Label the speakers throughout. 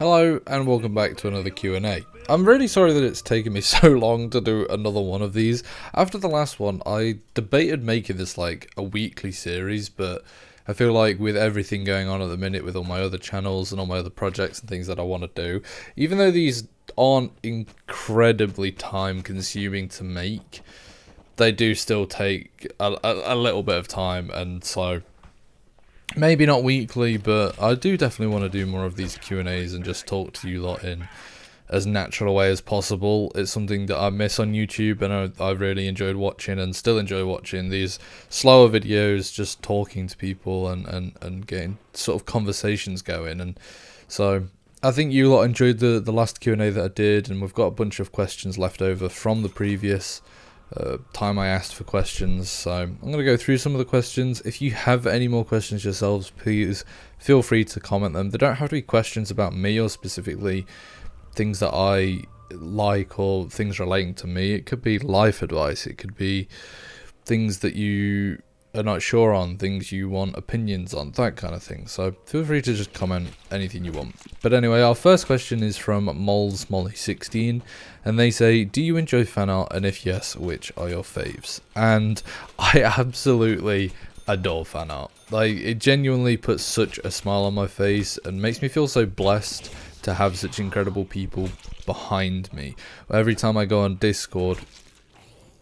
Speaker 1: Hello and welcome back to another Q&A. I'm really sorry that it's taken me so long to do another one of these. After the last one, I debated making this like a weekly series, but I feel like with everything going on at the minute with all my other channels and all my other projects and things that I want to do, even though these aren't incredibly time consuming to make, they do still take a little bit of time, and so maybe not weekly, but I do definitely want to do more of these Q&As and just talk to you lot in as natural a way as possible. It's something that I miss on YouTube, and I really enjoyed watching and still enjoy watching these slower videos, just talking to people and getting sort of conversations going. And so I think you lot enjoyed the last Q&A that I did, and we've got a bunch of questions left over from the previous time I asked for questions, so I'm going to go through some of the questions. If you have any more questions yourselves, please feel free to comment them. They don't have to be questions about me or specifically things that I like or things relating to me. It could be life advice, it could be things that you are not sure on, things you want opinions on, that kind of thing. So feel free to just comment anything you want. But anyway, our first question is from molesmolly16, and they say, do you enjoy fan art, and if yes, which are your faves? And I absolutely adore fan art. Like, it genuinely puts such a smile on my face and makes me feel so blessed to have such incredible people behind me. Every time I go on Discord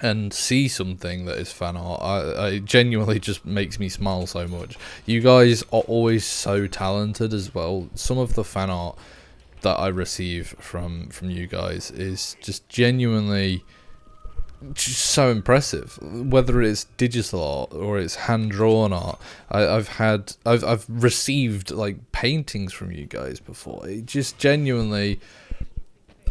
Speaker 1: and see something that is fan art, it genuinely just makes me smile so much. You guys are always so talented as well. Some of the fan art that I receive from you guys is just genuinely just so impressive. Whether it's digital art or it's hand drawn art, I've received like paintings from you guys before. It just genuinely,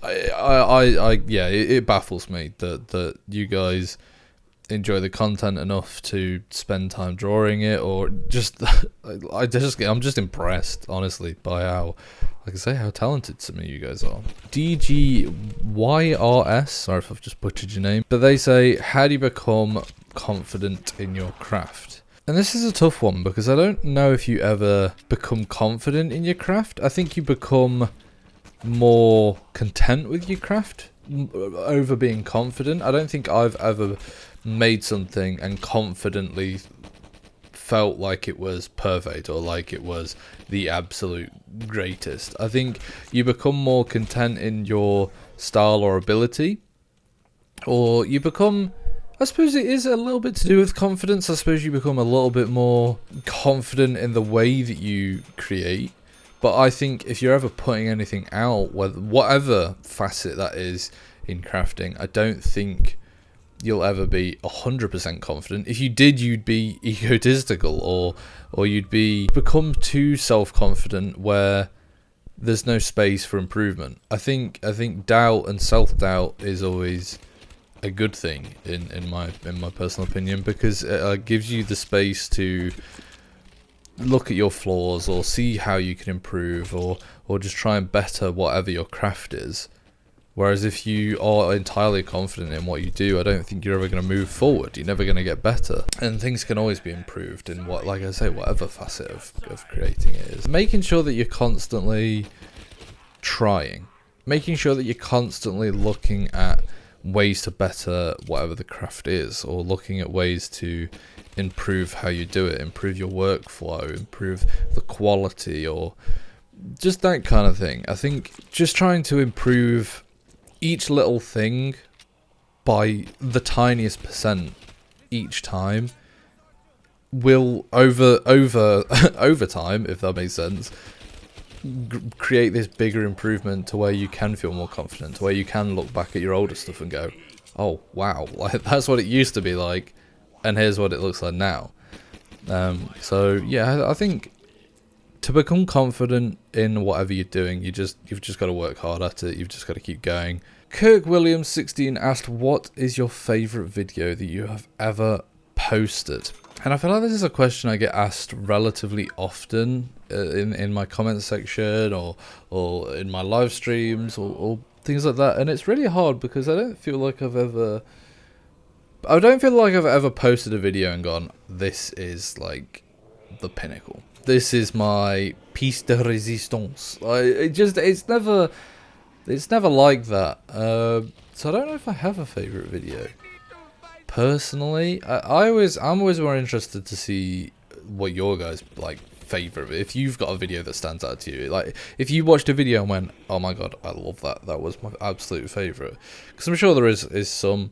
Speaker 1: yeah, it baffles me that you guys enjoy the content enough to spend time drawing it, or just I'm just impressed, honestly, by how, like I say, how talented some of you guys are. DGYRS, sorry if I've just butchered your name, but they say, how do you become confident in your craft? And this is a tough one because I don't know if you ever become confident in your craft. I think you become more content with your craft over being confident. I don't think I've ever made something and confidently felt like it was perfect or like it was the absolute greatest. I think you become more content in your style or ability, or you become, I suppose it is a little bit to do with confidence. I suppose you become a little bit more confident in the way that you create. But I think if you're ever putting anything out, whatever facet that is in crafting, I don't think you'll ever be 100% confident. If you did, you'd be egotistical, or you'd become too self-confident where there's no space for improvement. I think doubt and self-doubt is always a good thing in my personal opinion, because it gives you the space to look at your flaws or see how you can improve, or just try and better whatever your craft is. Whereas if you are entirely confident in what you do, I don't think you're ever going to move forward. You're never going to get better, and things can always be improved in like I say, whatever facet of creating it is. Making sure that you're constantly trying, making sure that you're constantly looking at ways to better whatever the craft is, or looking at ways to improve how you do it, improve your workflow, improve the quality, or just that kind of thing. I think just trying to improve each little thing by the tiniest percent each time will over time, if that makes sense, create this bigger improvement to where you can feel more confident, to where you can look back at your older stuff and go, oh wow, like that's what it used to be like, and here's what it looks like now. So yeah, I think to become confident in whatever you're doing, you've just got to work hard at it. You've just got to keep going. Kirk Williams 16 asked, what is your favourite video that you have ever posted? And I feel like this is a question I get asked relatively often in my comment section or in my live streams or things like that. And it's really hard because I don't feel like I've ever posted a video and gone, this is like the pinnacle. This is my piece de resistance. It's never like that. So I don't know if I have a favourite video. Personally, I'm always more interested to see what your guys like favourite. If you've got a video that stands out to you, like if you watched a video and went, "Oh my god, I love that. That was my absolute favourite," because I'm sure there is some,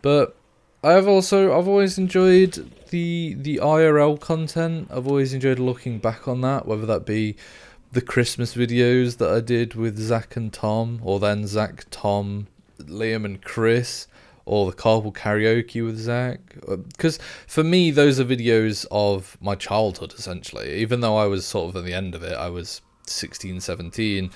Speaker 1: but I've always enjoyed the IRL content. I've always enjoyed looking back on that, whether that be the Christmas videos that I did with Zach and Tom, or then Zach, Tom, Liam and Chris, or the carpool karaoke with Zach. Because for me, those are videos of my childhood, essentially. Even though I was sort of at the end of it, I was 16, 17,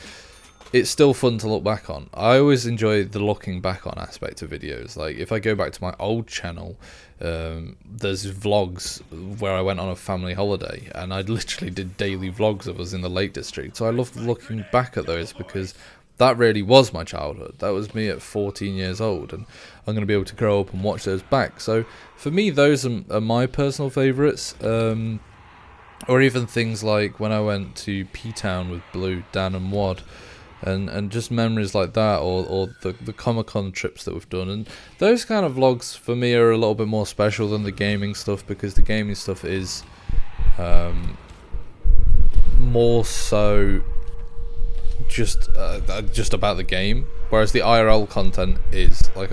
Speaker 1: it's still fun to look back on. I always enjoy the looking back on aspect of videos. Like, if I go back to my old channel, there's vlogs where I went on a family holiday, and I literally did daily vlogs of us in the Lake District. So I love looking back at those, because that really was my childhood. That was me at 14 years old, and I'm going to be able to grow up and watch those back. So for me, those are my personal favourites. Or even things like when I went to P-Town with Blue, Dan and Wad, and just memories like that, or the Comic-Con trips that we've done. And those kind of vlogs for me are a little bit more special than the gaming stuff, because the gaming stuff is more so just about the game, whereas the IRL content is like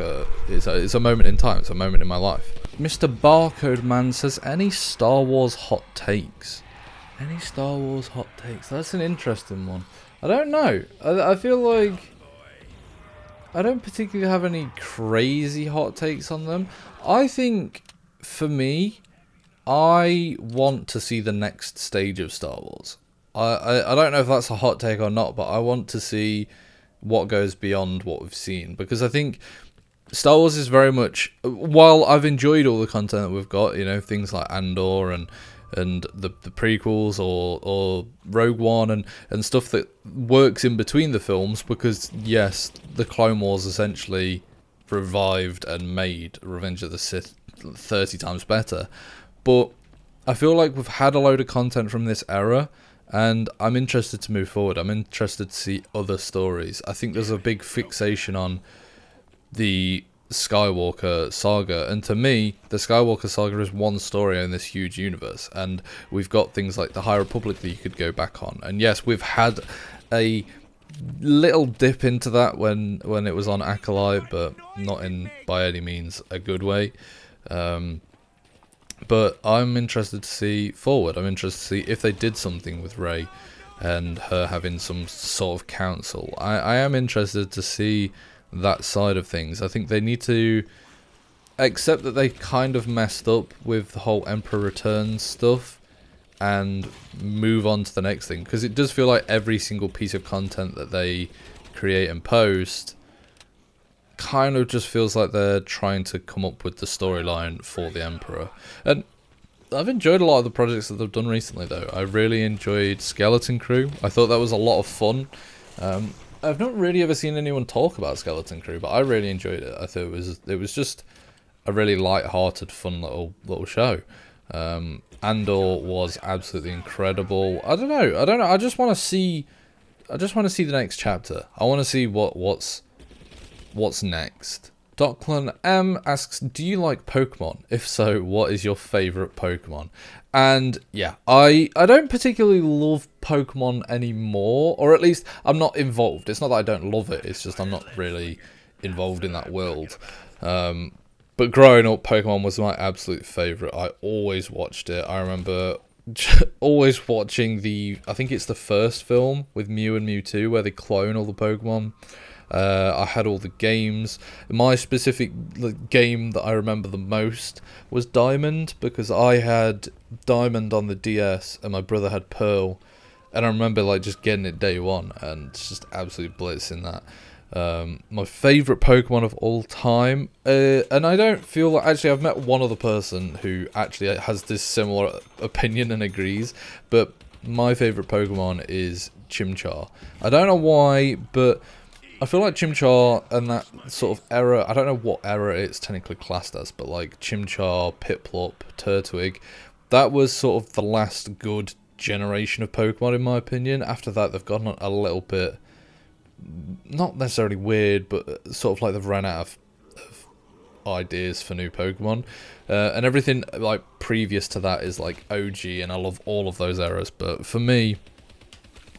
Speaker 1: it's a moment in time. It's a moment in my life. Mr. Barcode Man says, any Star Wars hot takes? Any Star Wars hot takes? That's an interesting one. I don't know. I feel like I don't particularly have any crazy hot takes on them. I think, for me, I want to see the next stage of Star Wars. I don't know if that's a hot take or not, but I want to see what goes beyond what we've seen. Because I think Star Wars is very much... While I've enjoyed all the content that we've got, you know, things like Andor and the prequels or Rogue One and stuff that works in between the films, because yes, the Clone Wars essentially revived and made Revenge of the Sith 30 times better, but I feel like we've had a load of content from this era, and I'm interested to move forward. I'm interested to see other stories. I think there's a big fixation on the Skywalker saga, and to me the Skywalker saga is one story in this huge universe, and we've got things like the High Republic that you could go back on. And yes, we've had a little dip into that when it was on Acolyte, but not in by any means a good way. But I'm interested to see forward. I'm interested to see if they did something with Rey and her having some sort of council. I am interested to see that side of things. I think they need to accept that they kind of messed up with the whole Emperor Returns stuff and move on to the next thing, because it does feel like every single piece of content that they create and post kind of just feels like they're trying to come up with the storyline for the Emperor. And I've enjoyed a lot of the projects that they've done recently, though. I really enjoyed Skeleton Crew. I thought that was a lot of fun. I've not really ever seen anyone talk about Skeleton Crew, but I really enjoyed it. I thought it was just a really light-hearted, fun little show. Andor was absolutely incredible. I don't know. I just want to see the next chapter. I want to see what's next. Doclan M asks, do you like Pokemon? If so, what is your favourite Pokemon? And yeah, I don't particularly love Pokemon anymore, or at least I'm not involved. It's not that I don't love it, it's just I'm not really involved in that world. But growing up, Pokemon was my absolute favourite. I always watched it. I remember always watching I think it's the first film with Mew and Mewtwo, where they clone all the Pokemon. I had all the games. My specific game that I remember the most was Diamond, because I had Diamond on the DS and my brother had Pearl, and I remember like just getting it day one and just absolutely blitzing that. My favourite Pokemon of all time, and I don't feel like, actually I've met one other person who actually has this similar opinion and agrees, but my favourite Pokemon is Chimchar. I don't know why, but I feel like Chimchar and that sort of era, I don't know what era it's technically classed as, but like Chimchar, Piplup, Turtwig, that was sort of the last good generation of Pokemon in my opinion. After that, they've gotten a little bit, not necessarily weird, but sort of like they've run out of ideas for new Pokemon, and everything like previous to that is like OG, and I love all of those eras. But for me,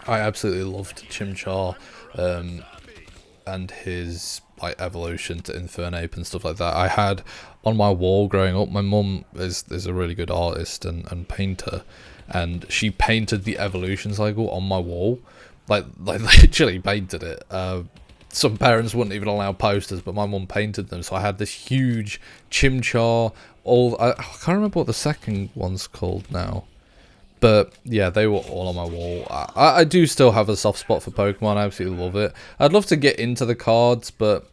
Speaker 1: I absolutely loved Chimchar, and his like evolution to Infernape and stuff like that. I had on my wall growing up, my mum is a really good artist and painter, and she painted the evolution cycle on my wall, like literally painted it. Some parents wouldn't even allow posters, but my mum painted them. So I had this huge Chimchar. I can't remember what the second one's called now, but yeah, they were all on my wall. I do still have a soft spot for Pokemon. I absolutely love it. I'd love to get into the cards, but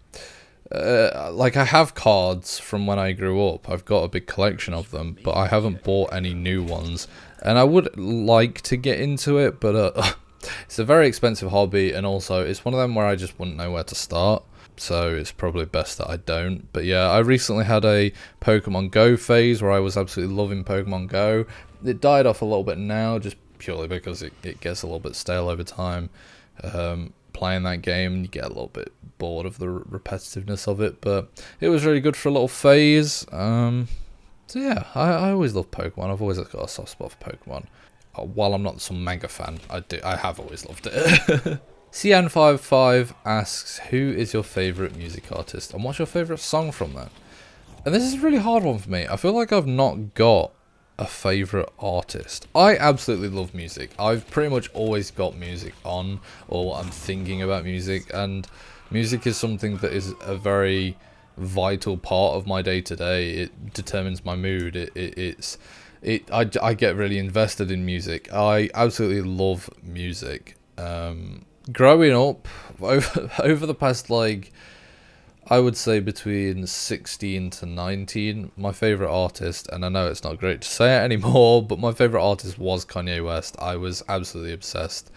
Speaker 1: like I have cards from when I grew up. I've got a big collection of them, but I haven't bought any new ones. And I would like to get into it, but it's a very expensive hobby, and also it's one of them where I just wouldn't know where to start, so it's probably best that I don't. But yeah, I recently had a Pokemon Go phase where I was absolutely loving Pokemon Go. It died off a little bit now, just purely because it gets a little bit stale over time. Playing that game, you get a little bit bored of the repetitiveness of it, but it was really good for a little phase. So yeah, I always love Pokemon. I've always got a soft spot for Pokemon. While I'm not some mega fan, I have always loved it. Cian55 asks, who is your favourite music artist and what's your favourite song from that? And this is a really hard one for me. I feel like I've not got a favourite artist. I absolutely love music. I've pretty much always got music on, or I'm thinking about music, and music is something that is a very vital part of my day-to-day. It determines my mood. I get really invested in music. I absolutely love music. Growing up, over the past, like, I would say between 16 to 19, my favourite artist, and I know it's not great to say it anymore, but my favourite artist was Kanye West. I was absolutely obsessed.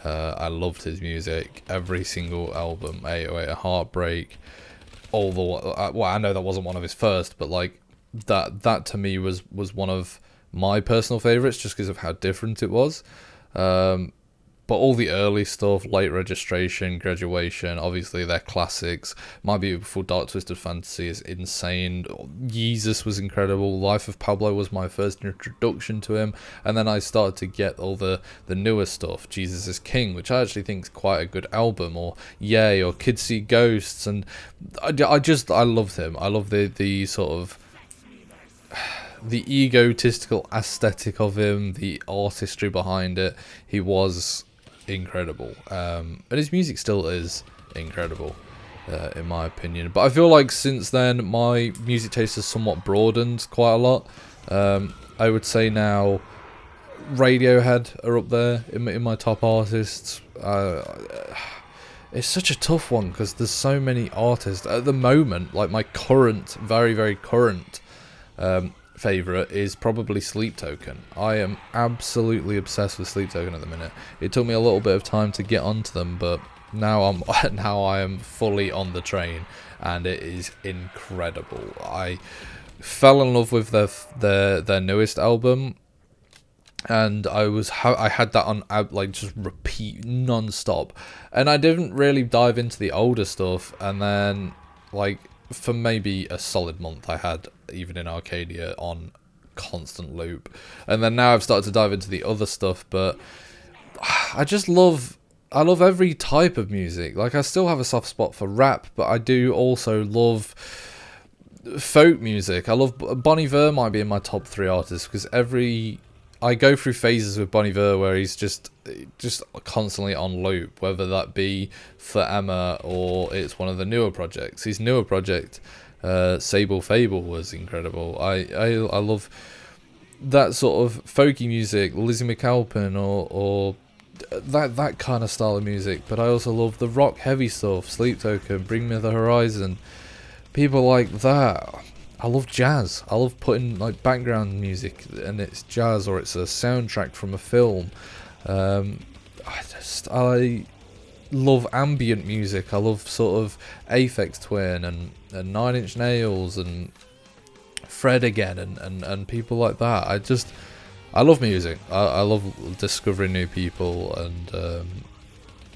Speaker 1: I loved his music. Every single album, 808, Heartbreak, all the... Well, I know that wasn't one of his first, but, like, that to me was one of my personal favourites just because of how different it was. But all the early stuff, Late Registration, Graduation, obviously they're classics. My Beautiful Dark Twisted Fantasy is insane. Yeezus was incredible. Life of Pablo was my first introduction to him. And then I started to get all the newer stuff. Jesus is King, which I actually think is quite a good album. Or Yay, or Kids See Ghosts. And I loved him. I love the sort of... the egotistical aesthetic of him, the artistry behind it. He was incredible, and his music still is incredible, in my opinion. But I feel like since then my music taste has somewhat broadened quite a lot. I would say now Radiohead are up there in my top artists. It's such a tough one because there's so many artists at the moment. Like my current, very very current favourite is probably Sleep Token. I am absolutely obsessed with Sleep Token at the minute. It took me a little bit of time to get onto them, but now I am fully on the train, and it is incredible. I fell in love with their newest album, and I had that on like just repeat non-stop, and I didn't really dive into the older stuff. And then like for maybe a solid month I had Even in Arcadia on constant loop, and then now I've started to dive into the other stuff. But I love every type of music. Like I still have a soft spot for rap, but I do also love folk music. I love Bon Iver, might be in my top 3 artists, because I go through phases with Bon Iver where he's just constantly on loop, whether that be for Emma or it's one of the newer projects. His newer project, Sable Fable, was incredible. I love that sort of folky music, Lizzie McAlpin or that kind of style of music. But I also love the rock heavy stuff, Sleep Token, Bring Me the Horizon, people like that. I love jazz. I love putting like background music and it's jazz, or it's a soundtrack from a film. I love ambient music. I love sort of Aphex Twin and Nine Inch Nails and Fred again and people like that. I love music. I love discovering new people, and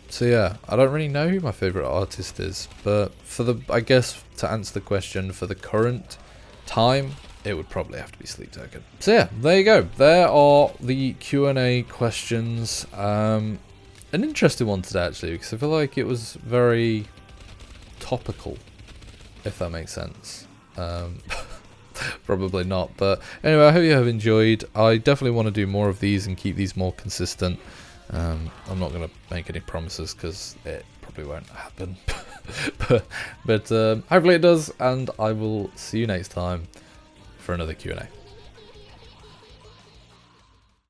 Speaker 1: so yeah, I don't really know who my favourite artist is, but for the, I guess, to answer the question, for the current time, it would probably have to be Sleep Token. So yeah, there you go. There are the Q&A questions. An interesting one today, actually, because I feel like it was very topical, if that makes sense. Probably not, but anyway, I hope you have enjoyed. I definitely want to do more of these and keep these more consistent. I'm not going to make any promises because it probably won't happen, but hopefully it does, and I will see you next time for another Q&A.